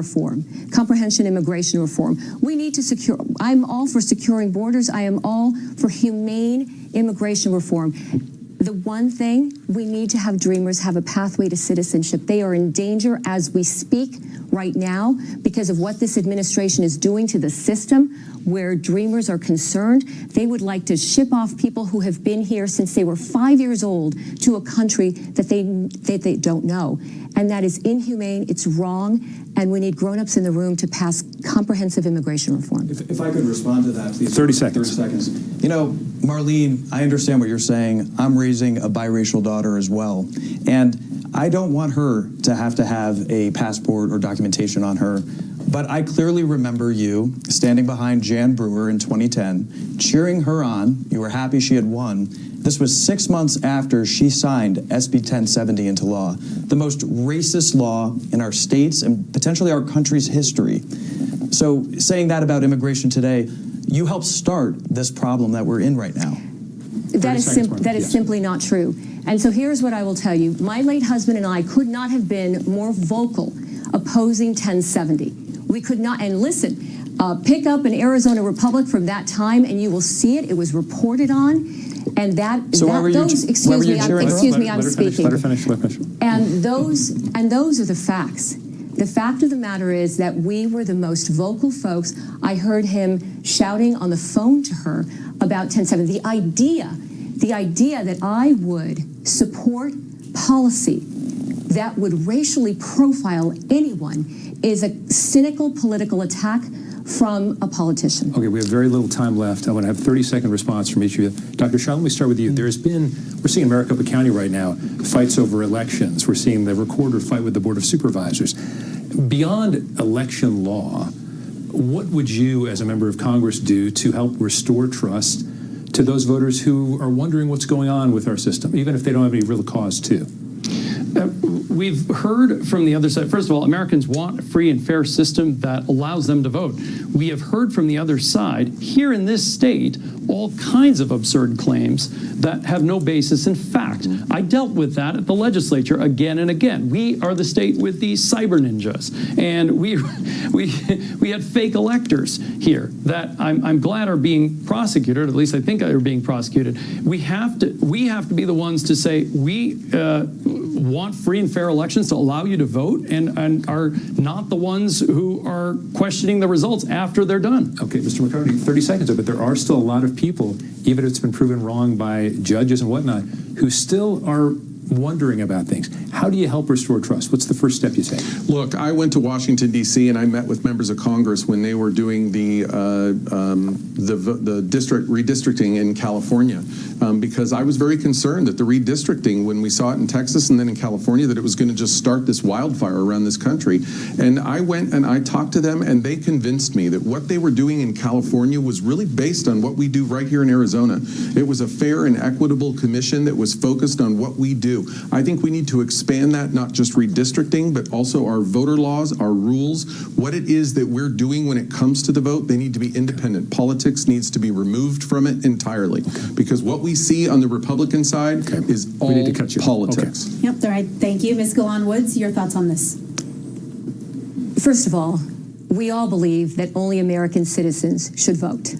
reform. We need to secure, I'm all for securing borders. I am all for humane immigration reform. The one thing, we need to have dreamers have a pathway to citizenship. They are in danger as we speak right now because of what this administration is doing to the system where dreamers are concerned. They would like to ship off people who have been here since they were 5 years old to a country that they don't know. And that is inhumane, it's wrong, and we need grown-ups in the room to pass comprehensive immigration reform. If I could respond to that, please. 30 seconds. 30 seconds. You know, Marlene, I understand what you're saying. I'm raising a biracial daughter as well. And I don't want her to have a passport or documentation on her But I clearly remember you standing behind Jan Brewer in 2010, cheering her on. You were happy she had won. This was 6 months after she signed SB 1070 into law, the most racist law in our state's and potentially our country's history. So saying that about immigration today, you helped start this problem that we're in right now. That is simply not true. And so here's what I will tell you. My late husband and I could not have been more vocal opposing 1070. We could not, and listen, pick up an Arizona Republic from that time and you will see it. It was reported on. And I'm speaking. Let her finish. And those are the facts. The fact of the matter is that we were the most vocal folks. I heard him shouting on the phone to her about 1070. The idea that I would support policy that would racially profile anyone is a cynical political attack from a politician. Okay, we have very little time left. I want to have a 30-second response from each of you. Dr. Shah, let me start with you. We're seeing in Maricopa County right now fights over elections. We're seeing the recorder fight with the Board of Supervisors. Beyond election law, what would you, as a member of Congress, do to help restore trust to those voters who are wondering what's going on with our system, even if they don't have any real cause to? We've heard from the other side. First of all, Americans want a free and fair system that allows them to vote. We have heard from the other side here in this state all kinds of absurd claims that have no basis in fact. I dealt with that at the legislature again and again. We are the state with the cyber ninjas, and we had fake electors here that I'm glad are being prosecuted. At least I think are being prosecuted. We have to be the ones to say we want free and fair elections to allow you to vote, and are not the ones who are questioning the results after they're done. Okay, Mr. McCartney, 30 seconds, but there are still a lot of people, even if it's been proven wrong by judges and whatnot, who still are wondering about things. How do you help restore trust? What's the first step you take? Look, I went to Washington, D.C., and I met with members of Congress when they were doing the district redistricting in California, because I was very concerned that the redistricting, when we saw it in Texas and then in California, that it was going to just start this wildfire around this country. And I went and I talked to them, and they convinced me that what they were doing in California was really based on what we do right here in Arizona. It was a fair and equitable commission that was focused on what we do. I think we need to expand that, not just redistricting, but also our voter laws, our rules, what it is that we're doing when it comes to the vote. They need to be independent. Politics needs to be removed from it entirely, because what we see on the Republican side is all politics. Okay. Yep, all right. Thank you. Ms. Galán-Woods, your thoughts on this? First of all, we all believe that only American citizens should vote.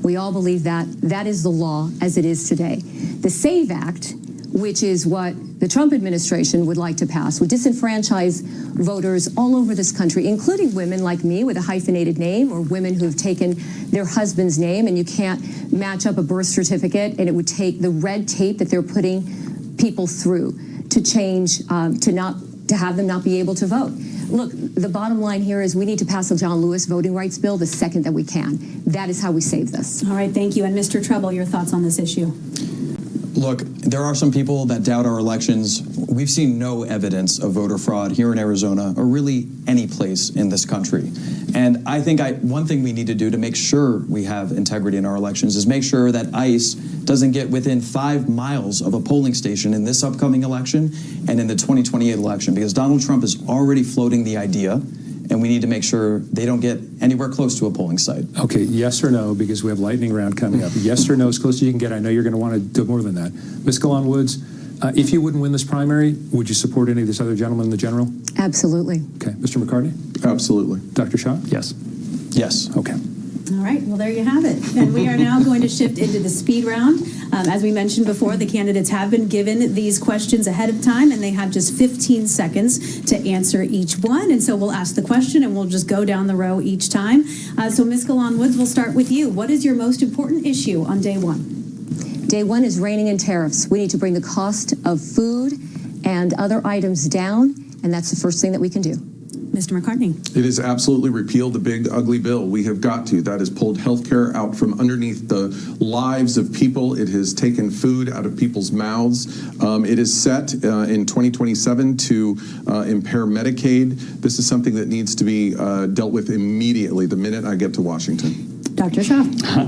We all believe that. That is the law as it is today. The SAVE Act, which is what the Trump administration would like to pass, would disenfranchise voters all over this country, including women like me with a hyphenated name, or women who have taken their husband's name and you can't match up a birth certificate, and it would take the red tape that they're putting people through to change, to have them not be able to vote. Look, the bottom line here is we need to pass a John Lewis voting rights bill the second that we can. That is how we save this. All right, thank you. And Mr. Treble, your thoughts on this issue? Look, there are some people that doubt our elections. We've seen no evidence of voter fraud here in Arizona, or really any place in this country. And I think one thing we need to do to make sure we have integrity in our elections is make sure that ICE doesn't get within 5 miles of a polling station in this upcoming election and in the 2028 election, because Donald Trump is already floating the idea, and we need to make sure they don't get anywhere close to a polling site. Okay, yes or no, because we have lightning round coming up. Yes or no, as close as you can get. I know you're going to want to do more than that. Ms. Galán-Woods, if you wouldn't win this primary, would you support any of this other gentleman in the general? Absolutely. Okay, Mr. McCartney? Absolutely. Dr. Shah? Yes. Yes. Okay. All right, well, there you have it. And we are now going to shift into the speed round. As we mentioned before, the candidates have been given these questions ahead of time, and they have just 15 seconds to answer each one. And so we'll ask the question, and we'll just go down the row each time. So Ms. Galán-Woods, we'll start with you. What is your most important issue on day one? Day one is reining in tariffs. We need to bring the cost of food and other items down, and that's the first thing that we can do. Mr. McCartney. It is absolutely repeal the big ugly bill. We have got to. That has pulled healthcare out from underneath the lives of people. It has taken food out of people's mouths. It is set in 2027 to impair Medicaid. This is something that needs to be dealt with immediately the minute I get to Washington. Dr. Shah.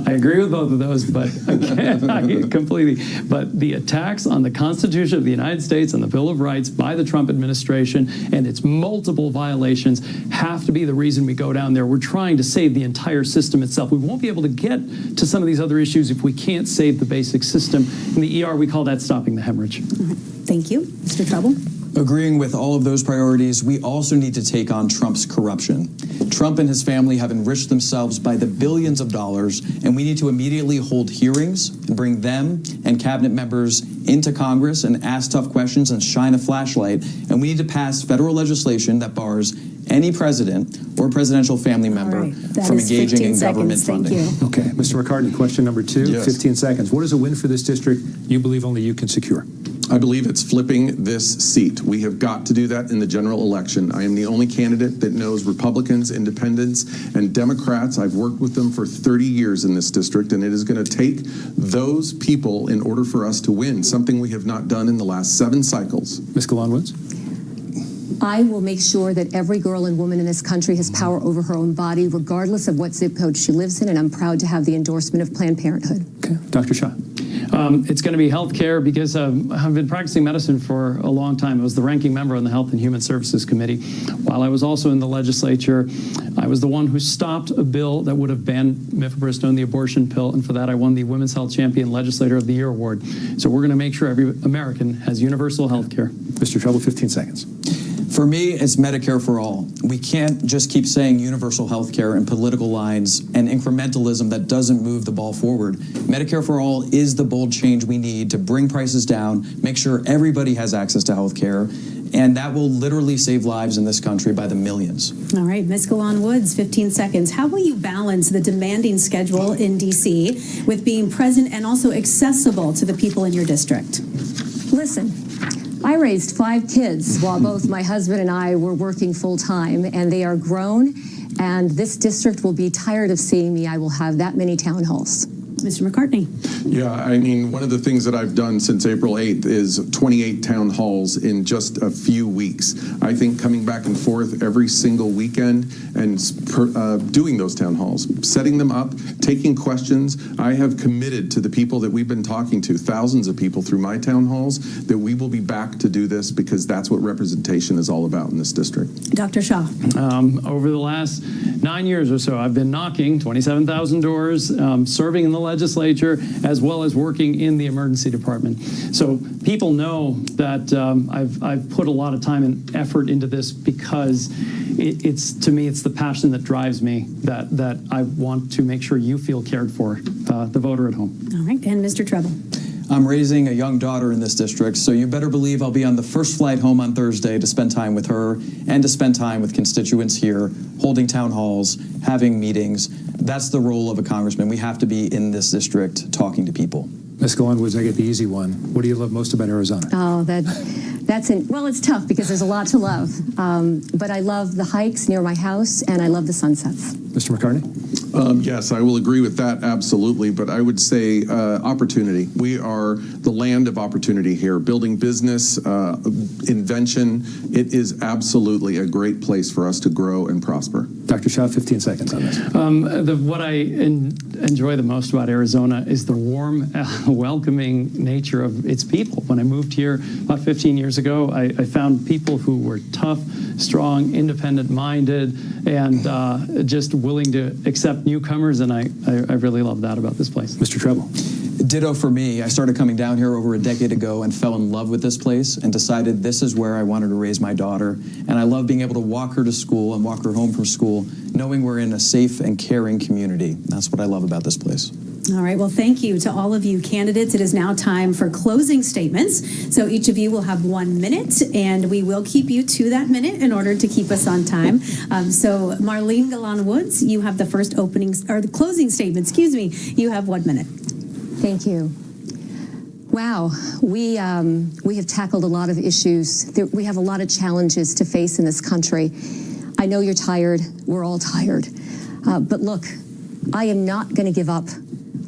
I agree with both of those, but again, completely. But the attacks on the Constitution of the United States and the Bill of Rights by the Trump administration and its multiple violations have to be the reason we go down there. We're trying to save the entire system itself. We won't be able to get to some of these other issues if we can't save the basic system. In the ER, we call that stopping the hemorrhage. Thank you. Mr. Treble. Agreeing with all of those priorities, we also need to take on Trump's corruption. Trump and his family have enriched themselves by the billions of dollars, and we need to immediately hold hearings, bring them and cabinet members into Congress and ask tough questions and shine a flashlight. And we need to pass federal legislation that bars any president or presidential family member from engaging in government funding. Okay, Mr. McCartney, question number 2, Yes. 15 seconds. What is a win for this district you believe only you can secure? I believe it's flipping this seat. We have got to do that in the general election. I am the only candidate that knows Republicans, independents, and Democrats. I've worked with them for 30 years in this district, and it is going to take those people in order for us to win, something we have not done in the last 7 cycles. Ms. Galán-Woods? I will make sure that every girl and woman in this country has power over her own body, regardless of what zip code she lives in, and I'm proud to have the endorsement of Planned Parenthood. Okay, Dr. Shah. It's going to be health care because I've been practicing medicine for a long time. I was the ranking member on the Health and Human Services Committee. While I was also in the legislature, I was the one who stopped a bill that would have banned mifepristone, the abortion pill, and for that I won the Women's Health Champion Legislator of the Year award. So we're going to make sure every American has universal health care. Mr. Treble, 15 seconds. For me, it's Medicare for all. We can't just keep saying universal health care and political lines and incrementalism that doesn't move the ball forward. Medicare for all is the bold change we need to bring prices down, make sure everybody has access to health care, and that will literally save lives in this country by the millions. All right, Ms. Galán-Woods, 15 seconds. How will you balance the demanding schedule in D.C. with being present and also accessible to the people in your district? Listen, I raised 5 kids while both my husband and I were working full-time, and they are grown, and this district will be tired of seeing me. I will have that many town halls. Mr. McCartney. Yeah, I mean, one of the things that I've done since April 8th is 28 town halls in just a few weeks. I think coming back and forth every single weekend and doing those town halls, setting them up, taking questions. I have committed to the people that we've been talking to, thousands of people through my town halls, that we will be back to do this because that's what representation is all about in this district. Dr. Shah. Over the last 9 years or so, I've been knocking 27,000 doors, serving in the legislature, as well as working in the emergency department. So people know that I've put a lot of time and effort into this because it's to me, it's the passion that drives me, that I want to make sure you feel cared for, the voter at home. All right, and Mr. Treble. I'm raising a young daughter in this district, so you better believe I'll be on the first flight home on Thursday to spend time with her and to spend time with constituents here, holding town halls, having meetings. That's the role of a congressman. We have to be in this district talking to people. Ms. Galán-Woods, I get the easy one. What do you love most about Arizona? Oh, well, it's tough because there's a lot to love. But I love the hikes near my house, and I love the sunsets. Mr. McCartney? Yes, I will agree with that, absolutely. But I would say opportunity. We are the land of opportunity here. Building business, invention. It is absolutely a great place for us to grow and prosper. Dr. Shah, 15 seconds on this. What I enjoy the most about Arizona is the warm, welcoming nature of its people. When I moved here about 15 years ago, I found people who were tough, strong, independent-minded, and just willing to accept newcomers, and I really love that about this place. Mr. Treble. Ditto for me. I started coming down here over a decade ago and fell in love with this place and decided this is where I wanted to raise my daughter. And I love being able to walk her to school and walk her home from school, knowing we're in a safe and caring community. That's what I love about this place. All right, well, thank you to all of you candidates. It is now time for closing statements. So each of you will have 1 minute, and we will keep you to that minute in order to keep us on time. So Marlene Galán-Woods, you have the first the closing statement, excuse me. You have 1 minute. Thank you. Wow, we have tackled a lot of issues. We have a lot of challenges to face in this country. I know you're tired. We're all tired. But look, I am not going to give up.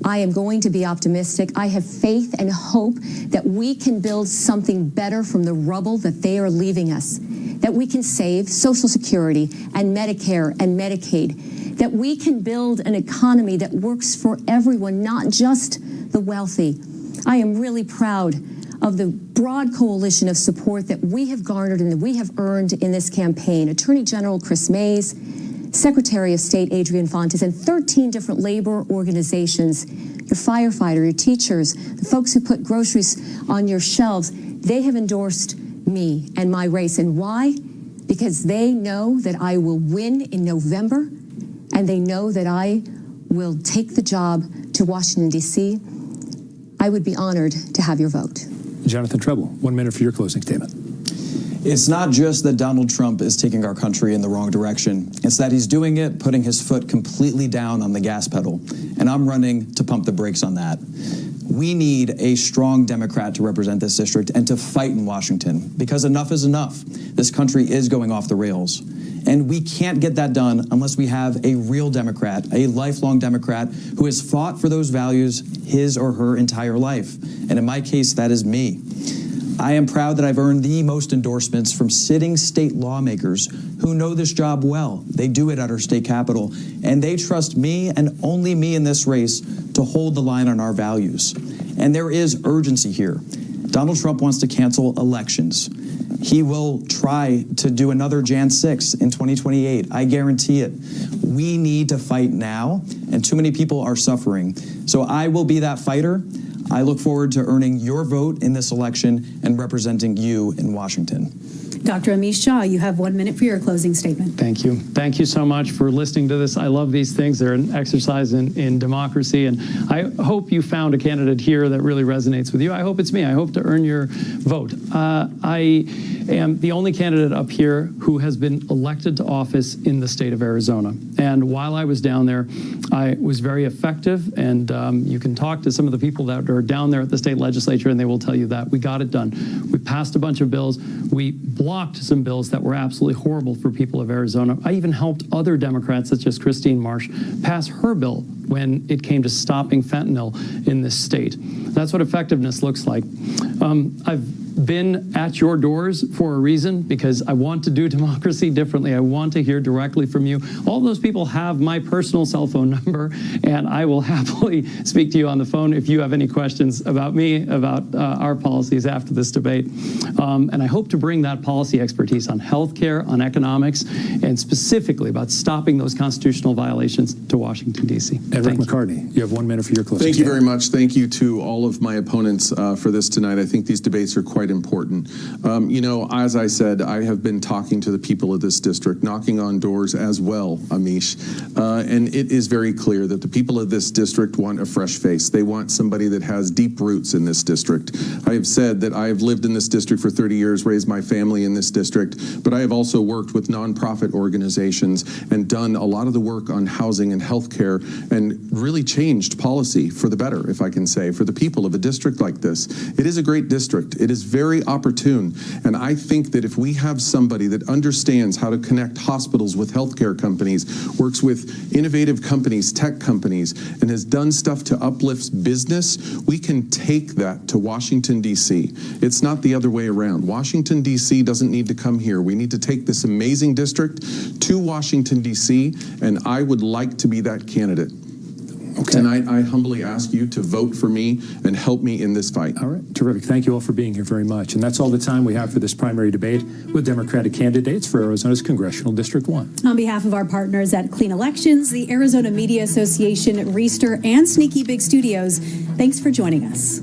I am going to be optimistic. I have faith and hope that we can build something better from the rubble that they are leaving us, that we can save Social Security and Medicare and Medicaid, that we can build an economy that works for everyone, not just the wealthy. I am really proud of the broad coalition of support that we have garnered and that we have earned in this campaign. Attorney General Chris Mays, Secretary of State Adrian Fontes, and 13 different labor organizations, your firefighter, your teachers, the folks who put groceries on your shelves, they have endorsed me and my race. And why? Because they know that I will win in November, and they know that I will take the job to Washington, D.C. I would be honored to have your vote. Jonathan Treble, 1 minute for your closing statement. It's not just that Donald Trump is taking our country in the wrong direction. It's that he's doing it, putting his foot completely down on the gas pedal. And I'm running to pump the brakes on that. We need a strong Democrat to represent this district and to fight in Washington, because enough is enough. This country is going off the rails. And we can't get that done unless we have a real Democrat, a lifelong Democrat who has fought for those values his or her entire life. And in my case, that is me. I am proud that I've earned the most endorsements from sitting state lawmakers who know this job well. They do it at our state capitol, and they trust me and only me in this race to hold the line on our values. And there is urgency here. Donald Trump wants to cancel elections. He will try to do another Jan 6 in 2028. I guarantee it. We need to fight now, and too many people are suffering. So I will be that fighter. I look forward to earning your vote in this election and representing you in Washington. Dr. Amish Shah, you have 1 minute for your closing statement. Thank you. Thank you so much for listening to this. I love these things. They're an exercise in democracy, and I hope you found a candidate here that really resonates with you. I hope it's me. I hope to earn your vote. I am the only candidate up here who has been elected to office in the state of Arizona. And while I was down there, I was very effective, and you can talk to some of the people that are down there at the state legislature, and they will tell you that. We got it done. We passed a bunch of bills. We blocked some bills that were absolutely horrible for people of Arizona. I even helped other Democrats, such as Christine Marsh, pass her bill when it came to stopping fentanyl in this state. That's what effectiveness looks like. I've been at your doors for a reason, because I want to do democracy differently. I want to hear directly from you. All those people have my personal cell phone number, and I will happily speak to you on the phone if you have any questions about me, about our policies after this debate. And I hope to bring that policy expertise on healthcare, on economics, and specifically about stopping those constitutional violations to Washington, D.C. And Rick McCartney, you have 1 minute for your closing Thank you statement. very much. Thank you to all of my opponents for this tonight. I think these debates are quite important. You know, as I said, I have been talking to the people of this district, knocking on doors as well, Amish, and it is very clear that the people of this district want a fresh face. They want somebody that has deep roots in this district. I have said that I have lived in this district for 30 years, raised my family in this district, but I have also worked with nonprofit organizations and done a lot of the work on housing and healthcare, and really changed policy for the better, if I can say, for the people of a district like this. It is a great district. It is very opportune, and I think that if we have somebody that understands how to connect hospitals with healthcare companies, works with innovative companies, tech companies, and has done stuff to uplift business, we can take that to Washington, D.C. It's not the other way around. Washington, D.C. doesn't need to come here. We need to take this amazing district to Washington, D.C., and I would like to be that candidate. Okay. Tonight, I humbly ask you to vote for me and help me in this fight. All right, terrific. Thank you all for being here very much. And that's all the time we have for this primary debate with Democratic candidates for Arizona's Congressional District 1. On behalf of our partners at Clean Elections, the Arizona Media Association, Reister, and Sneaky Big Studios, thanks for joining us.